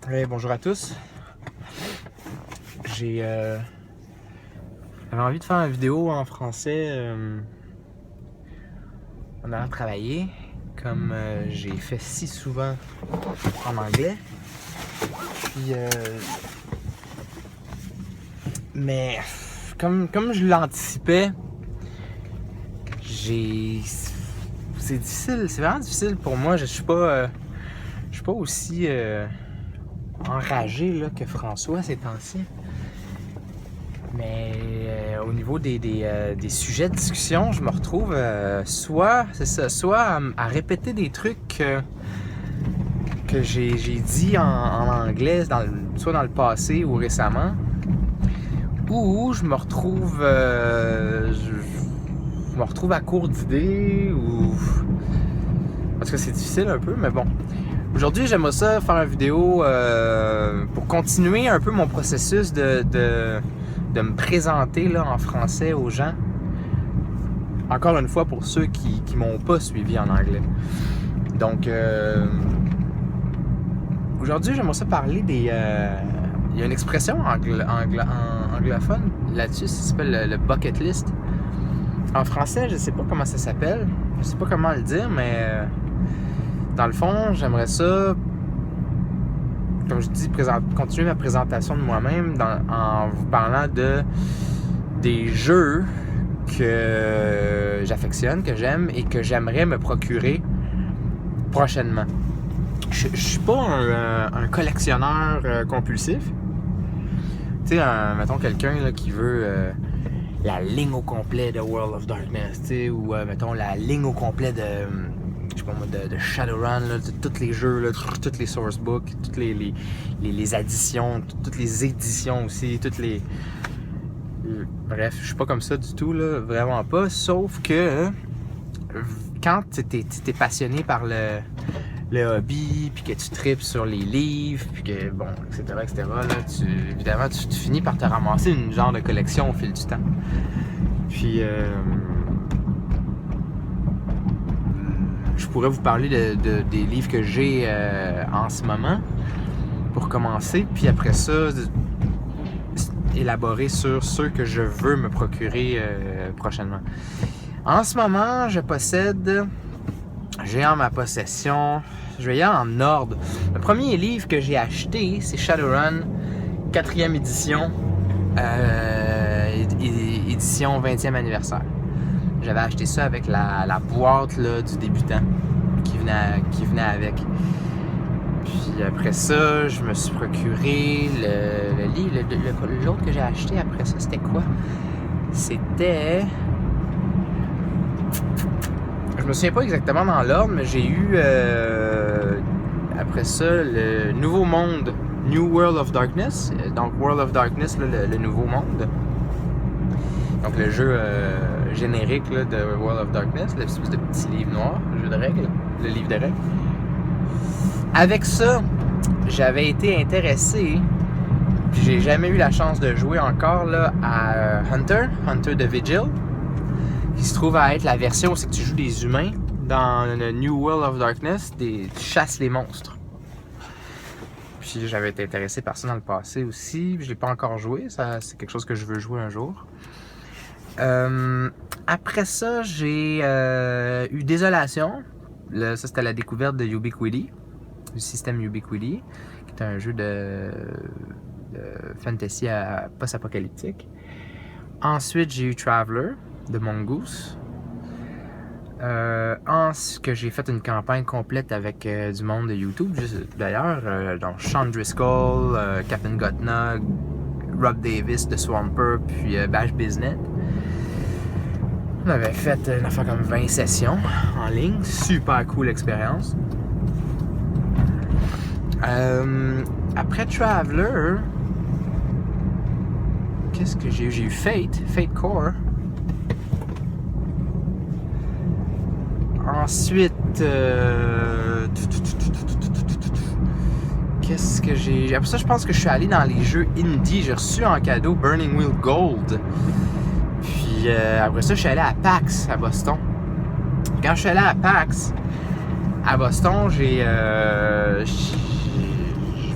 Hey, bonjour à tous. J'avais envie de faire une vidéo en français en allant travailler, comme j'ai fait si souvent en anglais. Puis, mais comme je l'anticipais, c'est difficile, c'est vraiment difficile pour moi. Je suis pas aussi enragé là, que François ces temps-ci. Mais au niveau des sujets de discussion, je me retrouve soit à répéter des trucs que j'ai dit en anglais, soit dans le passé ou récemment, ou je me retrouve à court d'idées, ou parce que c'est difficile un peu, mais bon. Aujourd'hui, j'aimerais ça faire une vidéo pour continuer un peu mon processus de me présenter là, en français aux gens. Encore une fois, pour ceux qui m'ont pas suivi en anglais. Donc, aujourd'hui, j'aimerais ça parler des... il y a une expression anglophone là-dessus, ça s'appelle le bucket list. En français, je sais pas comment ça s'appelle. Je sais pas comment le dire, mais... dans le fond, j'aimerais ça, comme je dis, continuer ma présentation de moi-même en vous parlant des jeux que j'affectionne, que j'aime et que j'aimerais me procurer prochainement. Je suis pas un collectionneur compulsif. Tu sais, mettons quelqu'un là, qui veut la ligne au complet de World of Darkness, tu sais, ou mettons la ligne au complet de... je sais pas moi, de Shadowrun, là, de tous les jeux, là, toutes les sourcebooks, toutes les additions, toutes les éditions aussi, bref, je suis pas comme ça du tout, là, vraiment pas, sauf que quand t'es passionné par le hobby, puis que tu tripes sur les livres, puis que, bon, etc., là, évidemment, tu finis par te ramasser une genre de collection au fil du temps. Puis, je pourrais vous parler des livres que j'ai en ce moment pour commencer, puis après ça, élaborer sur ceux que je veux me procurer prochainement. En ce moment, j'ai en ma possession, je vais y aller en ordre. Le premier livre que j'ai acheté, c'est Shadowrun, 4e édition, édition 20e anniversaire. J'avais acheté ça avec la boîte là, du débutant qui venait avec. Puis après ça, je me suis procuré le livre. L'autre que j'ai acheté après ça, c'était quoi? C'était... je me souviens pas exactement dans l'ordre, mais j'ai eu après ça le Nouveau Monde, New World of Darkness. Donc World of Darkness, là, le Nouveau Monde. Donc le jeu générique là, de World of Darkness, l'espèce de petit livre noir, le jeu de règles, le livre de règles. Avec ça, j'avais été intéressé, puis j'ai jamais eu la chance de jouer encore là, à Hunter de Vigil, qui se trouve à être la version où c'est que tu joues des humains dans le New World of Darkness, tu chasses les monstres. Puis j'avais été intéressé par ça dans le passé aussi, je l'ai pas encore joué, ça, c'est quelque chose que je veux jouer un jour. Après ça, j'ai eu Désolation. Là, ça, c'était la découverte de Ubiquity, du système Ubiquity, qui est un jeu de fantasy post-apocalyptique. Ensuite, j'ai eu Traveler de Mongoose. Ensuite, que j'ai fait une campagne complète avec du monde de YouTube, d'ailleurs, donc Sean Driscoll, Captain Gutnog, Rob Davis de Swamper, puis Bash Biznet. On avait fait une affaire comme 20 sessions en ligne. Super cool expérience. Après Traveler, qu'est-ce que j'ai eu? J'ai eu Fate Core. Ensuite, qu'est-ce que j'ai... Après ça, je pense que je suis allé dans les jeux indie. J'ai reçu en cadeau Burning Wheel Gold. Puis après ça, je suis allé à PAX à Boston. Quand je suis allé à PAX à Boston, je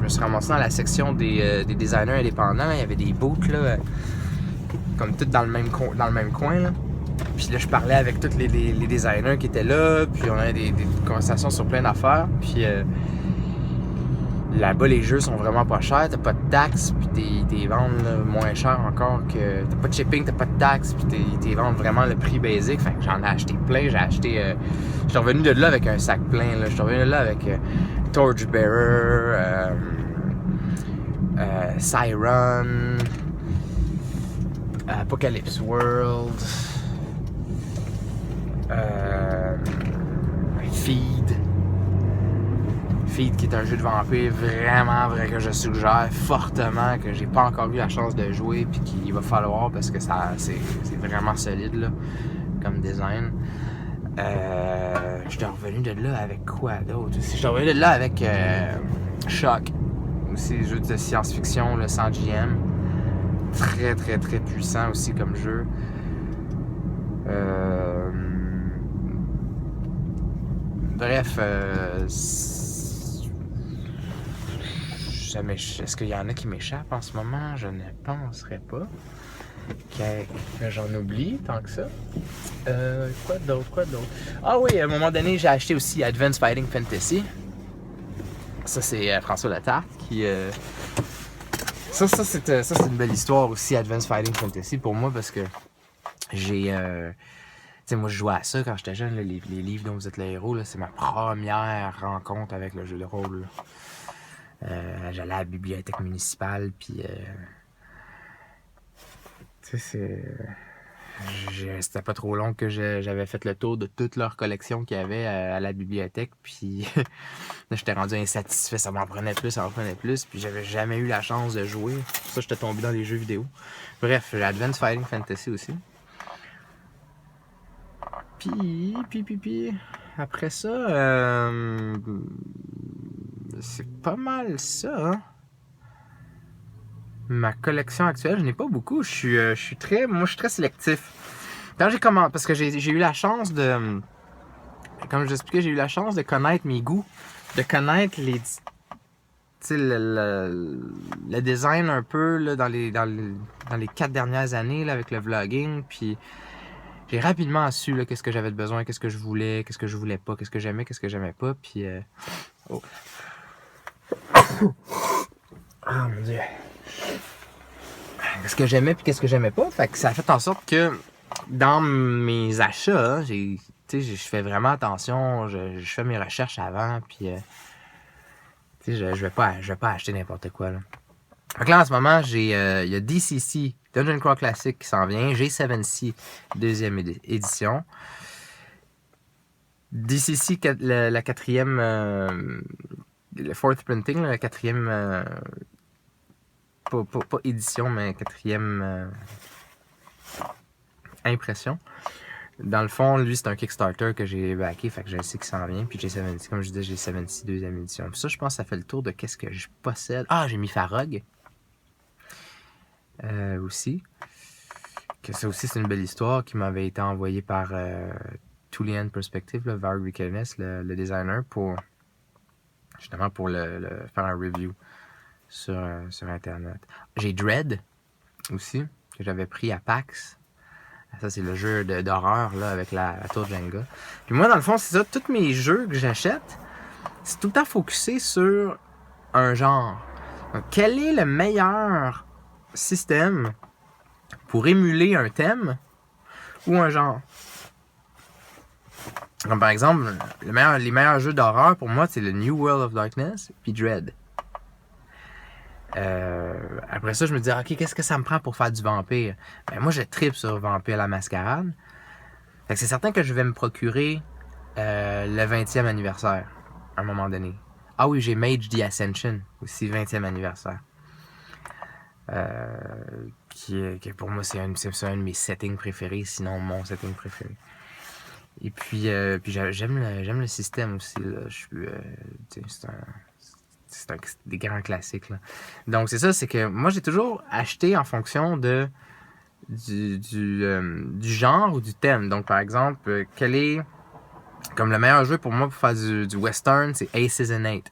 me me suis ramassé dans la section des designers indépendants. Il y avait des booths, là, comme toutes dans le même coin, là. Puis là, je parlais avec tous les designers qui étaient là, puis on avait des conversations sur plein d'affaires. Puis là-bas, les jeux sont vraiment pas chers, t'as pas de taxes, puis t'es vendent là, moins cher encore que... T'as pas de shipping, t'as pas de taxes, puis t'es vendent vraiment le prix basique. Fait que j'en ai acheté plein, je suis revenu de là avec un sac plein, là. Je suis revenu de là avec Torchbearer, Siren, Apocalypse World, Feed, qui est un jeu de vampire vraiment vrai que je suggère fortement, que j'ai pas encore eu la chance de jouer, puis qu'il va falloir parce que c'est vraiment solide là, comme design. J'étais revenu de là avec quoi d'autre? J'étais revenu de là avec Shock, aussi jeu de science-fiction là, sans GM, très très très puissant aussi comme jeu. Bref, est-ce qu'il y en a qui m'échappent en ce moment? Je ne penserais pas que j'en oublie tant que ça. Quoi d'autre? Ah oui, à un moment donné, j'ai acheté aussi Advanced Fighting Fantasy. Ça, c'est François Letarte qui... Ça, c'est une belle histoire aussi, Advanced Fighting Fantasy, pour moi, parce que j'ai... Tu sais, moi, je jouais à ça quand j'étais jeune, là, les livres dont vous êtes le héros, là, c'est ma première rencontre avec le jeu de rôle. J'allais à la bibliothèque municipale, puis... tu sais, c'était pas trop long que j'avais fait le tour de toute leur collection qu'il y avait à la bibliothèque, puis là, j'étais rendu insatisfait, ça m'en prenait plus, puis j'avais jamais eu la chance de jouer. Pour ça, j'étais tombé dans les jeux vidéo. Bref, j'ai Advanced Fighting Fantasy aussi. Puis, après ça, c'est pas mal ça, hein? Ma collection actuelle, je n'ai pas beaucoup. Je suis très sélectif. Quand j'ai commencé, parce que j'ai eu la chance de, comme je l'expliquais, j'ai eu la chance de connaître mes goûts, de connaître les, tu sais, le design un peu là, dans les 4 dernières années là, avec le vlogging, puis j'ai rapidement su là, qu'est-ce que j'avais de besoin, qu'est-ce que je voulais pas, qu'est-ce que j'aimais pas, puis oh. Ah mon Dieu. Qu'est-ce que j'aimais puis qu'est-ce que j'aimais pas. Fait que ça a fait en sorte que dans mes achats, je fais vraiment attention, je fais mes recherches avant, puis je vais pas acheter n'importe quoi. Là. Fait que là, en ce moment, il y a DCC, Dungeon Crawl Classic qui s'en vient, G7C, deuxième édition. DCC, la quatrième, le fourth printing, la quatrième... Pas édition, mais quatrième impression. Dans le fond, lui, c'est un Kickstarter que j'ai backé, fait que je sais qu'il s'en vient. Puis G7C, comme je disais, G7C, deuxième édition. Puis ça, je pense que ça fait le tour de qu'est-ce que je possède. Ah, j'ai mis Farog. Aussi. Que ça aussi, c'est une belle histoire qui m'avait été envoyée par Tulian Perspective, là, Varg Vikernes, le designer, justement pour faire un review sur Internet. J'ai Dread aussi, que j'avais pris à PAX. Ça, c'est le jeu d'horreur là, avec la tour Jenga. Puis moi, dans le fond, c'est ça. Tous mes jeux que j'achète, c'est tout le temps focusé sur un genre. Donc, quel est le meilleur système pour émuler un thème ou un genre? Comme par exemple, les meilleurs jeux d'horreur pour moi, c'est le New World of Darkness puis Dread. Après ça, je me dis, ok, qu'est-ce que ça me prend pour faire du vampire? Ben, moi, je tripe sur Vampire la Mascarade. Fait que c'est certain que je vais me procurer le 20e anniversaire, à un moment donné. Ah oui, j'ai Mage the Ascension, aussi 20e anniversaire. Qui pour moi, c'est un de mes settings préférés, sinon mon setting préféré. Et puis j'aime le système aussi. Là. C'est des grands classiques. Là. Donc, c'est ça, c'est que moi, j'ai toujours acheté en fonction du genre ou du thème. Donc, par exemple, quel est... Comme le meilleur jeu pour moi pour faire du western, c'est Aces and Eight.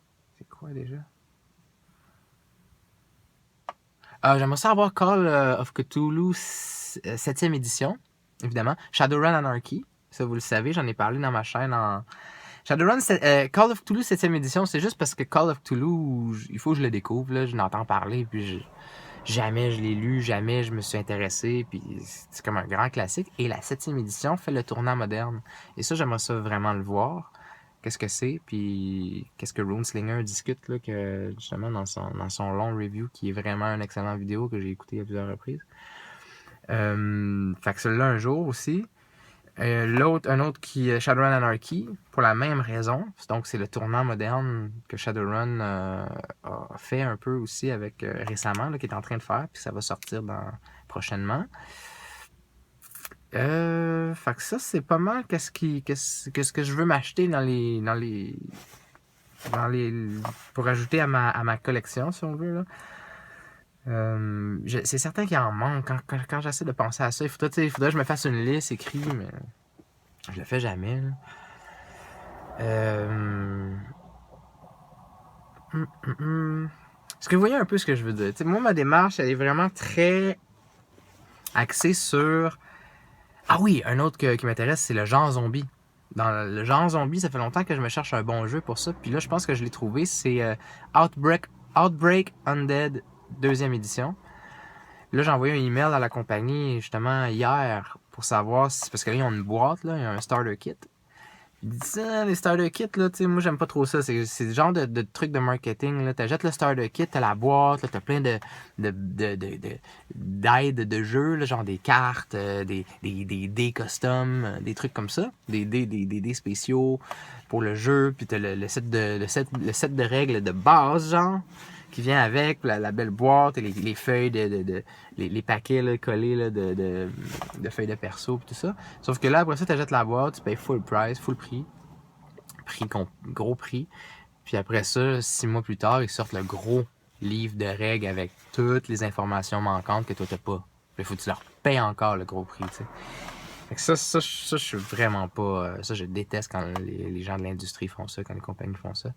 quoi déjà? J'aimerais ça avoir Call of Cthulhu 7e édition, évidemment. Shadowrun Anarchy, ça vous le savez, j'en ai parlé dans ma chaîne en... Shadowrun, Call of Cthulhu 7e édition, c'est juste parce que Call of Cthulhu, il faut que je le découvre, là, je n'entends parler, puis jamais je l'ai lu, jamais je me suis intéressé, puis c'est comme un grand classique. Et la 7e édition fait le tournant moderne. Et ça, j'aimerais ça vraiment le voir. Qu'est-ce que c'est, puis qu'est-ce que Runeslinger discute, là, que justement dans son long review, qui est vraiment une excellente vidéo que j'ai écouté à plusieurs reprises. Fait que celui-là un jour aussi. Un autre qui est Shadowrun Anarchy, pour la même raison. Donc, c'est le tournant moderne que Shadowrun a fait un peu aussi avec récemment, là, qui est en train de faire, puis ça va sortir prochainement. Fait que ça, c'est pas mal qu'est-ce que je veux m'acheter pour ajouter à ma collection, si on veut, là. C'est certain qu'il en manque. Quand j'essaie de penser à ça, il faudrait que je me fasse une liste écrite, mais je le fais jamais. Là. Est-ce que vous voyez un peu ce que je veux dire? T'sais, moi, ma démarche, elle est vraiment très axée sur... Ah oui, un autre qui m'intéresse, c'est le genre zombie. Dans le genre zombie, ça fait longtemps que je me cherche un bon jeu pour ça. Puis là, je pense que je l'ai trouvé. C'est Outbreak Undead 2e édition. Là, j'ai envoyé un email à la compagnie, justement, hier, pour savoir si... Parce que là, ils ont une boîte, là, il y a un starter kit. Ils disent ça, les starter kits, là, tu sais, moi, j'aime pas trop ça. C'est le genre de truc de marketing, là. T'achètes le starter kit, t'as la boîte, là, t'as plein d'aides de jeu, là, genre des cartes, des dés custom, des trucs comme ça. Des dés spéciaux pour le jeu, puis t'as le set de règles de base, genre, qui vient avec la belle boîte et les feuilles les paquets là, collés là, de feuilles de perso et tout ça. Sauf que là, après ça, tu achètes la boîte, tu payes full price, full prix. Gros prix. Puis après ça, 6 mois plus tard, ils sortent le gros livre de règles avec toutes les informations manquantes que toi, t'as pas. Il faut que tu leur payes encore le gros prix, tu sais. Fait que ça, je suis vraiment pas... ça, je déteste quand les gens de l'industrie font ça, quand les compagnies font ça.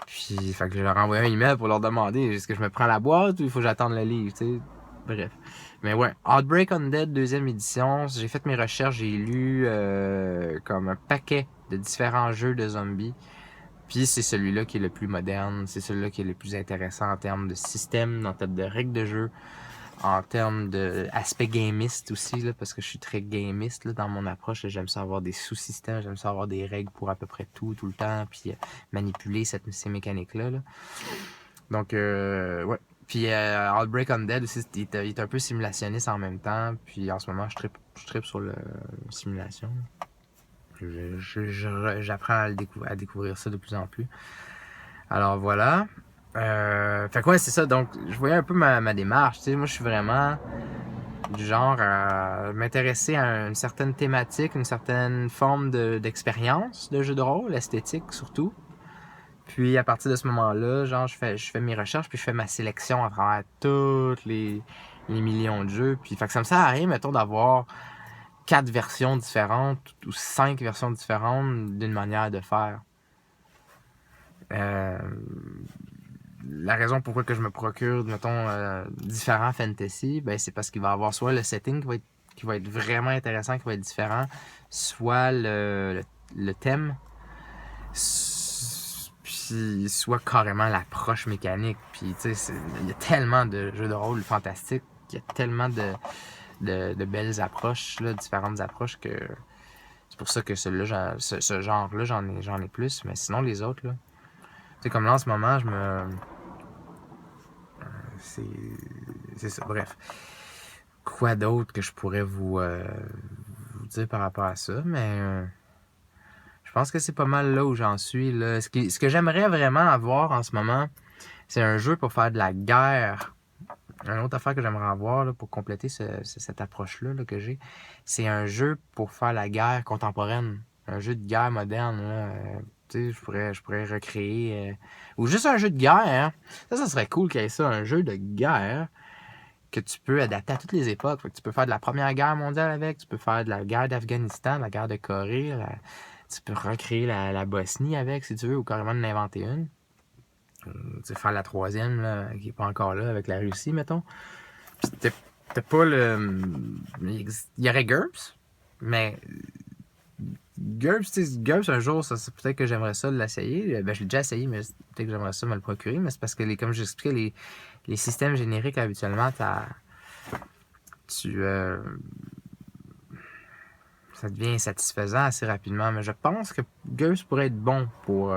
Puis, fait que je leur ai envoyé un email pour leur demander est-ce que je me prends la boîte ou il faut que j'attende le livre, tu sais. Bref. Mais ouais, Outbreak Undead 2e édition, j'ai fait mes recherches, j'ai lu comme un paquet de différents jeux de zombies. Puis c'est celui-là qui est le plus moderne, c'est celui-là qui est le plus intéressant en termes de système, en termes de règles de jeu, en termes d'aspect gamiste aussi, là, parce que je suis très gamiste là, dans mon approche. J'aime ça avoir des sous-systèmes, j'aime ça avoir des règles pour à peu près tout le temps, puis manipuler ces mécaniques-là. Là. Donc, ouais. Puis Outbreak Undead aussi, il est un peu simulationniste en même temps. Puis en ce moment, je trippe sur la simulation. J'apprends à découvrir ça de plus en plus. Alors voilà. Fait que ouais, c'est ça. Donc, je voyais un peu ma démarche. Tu sais, moi, je suis vraiment du genre à m'intéresser à une certaine thématique, une certaine forme d'expérience de jeu de rôle, esthétique surtout. Puis à partir de ce moment-là, genre, je fais mes recherches, puis je fais ma sélection à travers tous les millions de jeux. Puis fait que ça me sert à rien, mettons, d'avoir 4 versions différentes ou 5 versions différentes d'une manière de faire. La raison pourquoi que je me procure, mettons, différents fantasy, ben c'est parce qu'il va y avoir soit le setting qui va être vraiment intéressant, qui va être différent, soit le thème, puis soit carrément l'approche mécanique. Puis tu sais, il y a tellement de jeux de rôle fantastiques, il y a tellement de belles approches, là, différentes approches que c'est pour ça que ce genre-là, j'en ai plus. Mais sinon, les autres, là, tu sais, comme là, en ce moment, c'est ça. Bref. Quoi d'autre que je pourrais vous dire par rapport à ça, mais je pense que c'est pas mal là où j'en suis. Là. Ce que j'aimerais vraiment avoir en ce moment, c'est un jeu pour faire de la guerre. Une autre affaire que j'aimerais avoir là, pour compléter cette approche-là là, que j'ai, c'est un jeu pour faire la guerre contemporaine. Un jeu de guerre moderne. Là. Tu sais, je pourrais recréer... ou juste un jeu de guerre. Hein. Ça serait cool qu'il y ait ça, un jeu de guerre que tu peux adapter à toutes les époques. Fait que tu peux faire de la Première Guerre mondiale avec, tu peux faire de la guerre d'Afghanistan, de la guerre de Corée, tu peux recréer la Bosnie avec, si tu veux, ou carrément en inventer une. faire la troisième, là, qui n'est pas encore là, avec la Russie, mettons. Puis t'as pas le... Il y aurait GURPS, mais GURPS, tu sais, GURPS, un jour, peut-être que j'aimerais ça l'essayer. Ben, je l'ai déjà essayé, mais peut-être que j'aimerais ça me le procurer. Mais c'est parce que, comme j'expliquais, les systèmes génériques, habituellement, tu, ça devient insatisfaisant assez rapidement. Mais je pense que GURPS pourrait être bon pour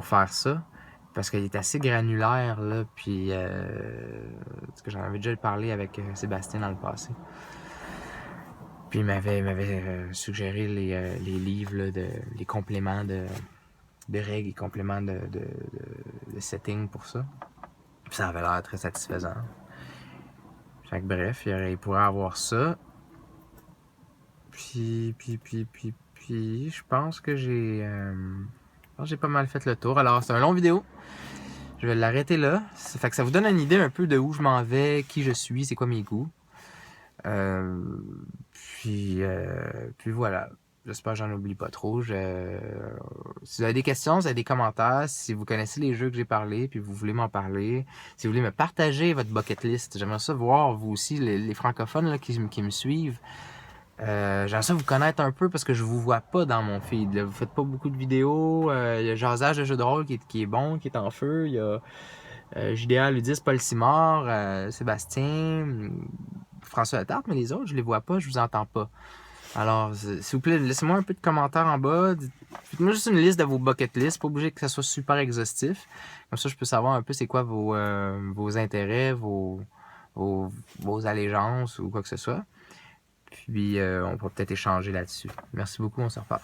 faire ça. Parce qu'il est assez granulaire, là. Puis, parce que j'en avais déjà parlé avec Sébastien dans le passé. Puis il m'avait suggéré les livres, là, les compléments de règles et compléments de setting pour ça. Puis ça avait l'air très satisfaisant. Fait que bref, il pourrait avoir ça. Puis je pense que j'ai pas mal fait le tour. Alors, c'est un long vidéo. Je vais l'arrêter là. Ça fait que ça vous donne une idée un peu de où je m'en vais, qui je suis, c'est quoi mes goûts. Puis voilà. J'espère que j'en oublie pas trop. Si vous avez des questions, si vous avez des commentaires, si vous connaissez les jeux que j'ai parlé, puis vous voulez m'en parler, si vous voulez me partager votre bucket list, j'aimerais ça voir, vous aussi, les francophones là, qui me suivent. J'aimerais ça vous connaître un peu parce que je vous vois pas dans mon feed. Là. Vous faites pas beaucoup de vidéos. Il y a Jasage de jeux de rôle qui est bon, qui est en feu. Il y a JDA Ludis, Paul Simard, Sébastien, François Latarte, mais les autres, je les vois pas, je vous entends pas. Alors, s'il vous plaît, laissez-moi un peu de commentaires en bas. Faites-moi juste une liste de vos bucket lists. Pas obligé que ça soit super exhaustif. Comme ça, je peux savoir un peu c'est quoi vos intérêts, vos allégeances ou quoi que ce soit. Puis, on pourra peut-être échanger là-dessus. Merci beaucoup, on se reparle.